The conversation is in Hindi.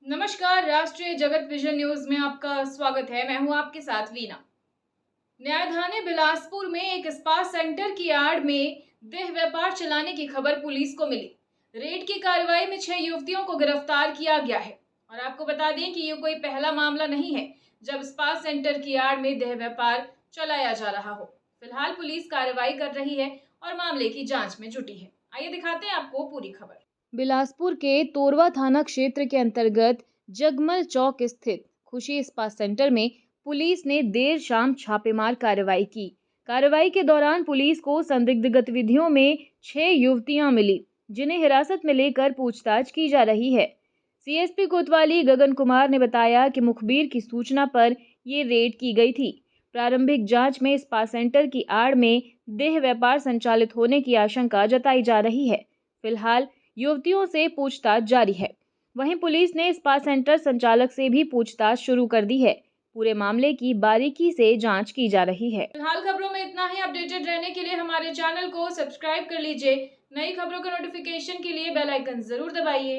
नमस्कार, राष्ट्रीय जगत विजन न्यूज में आपका स्वागत है। मैं हूं आपके साथ वीना। न्यायधानी बिलासपुर में एक स्पा सेंटर की आड़ में देह व्यापार चलाने की खबर पुलिस को मिली। रेड की कार्रवाई में 6 युवतियों को गिरफ्तार किया गया है। और आपको बता दें कि ये कोई पहला मामला नहीं है जब स्पा सेंटर की आड़ में देह व्यापार चलाया जा रहा हो। फिलहाल पुलिस कार्रवाई कर रही है और मामले की जाँच में जुटी है। आइए दिखाते हैं आपको पूरी खबर। बिलासपुर के तोरवा थाना क्षेत्र के अंतर्गत जगमल चौक स्थित खुशी स्पा सेंटर में पुलिस ने देर शाम छापेमार कार्रवाई की। कार्रवाई के दौरान पुलिस को संदिग्ध गतिविधियों में 6 युवतियां मिली, जिन्हें हिरासत में लेकर पूछताछ की जा रही है। सीएसपी कोतवाली गगन कुमार ने बताया कि मुखबिर की सूचना पर ये रेड की गई थी। प्रारंभिक जांच में स्पा सेंटर की आड़ में देह व्यापार संचालित होने की आशंका जताई जा रही है। फिलहाल युवतियों से पूछताछ जारी है। वहीं पुलिस ने स्पा सेंटर संचालक से भी पूछताछ शुरू कर दी है। पूरे मामले की बारीकी से जांच की जा रही है। फिलहाल खबरों में इतना ही। अपडेटेड रहने के लिए हमारे चैनल को सब्सक्राइब कर लीजिए। नई खबरों का नोटिफिकेशन के लिए बेल आइकन जरूर दबाइए।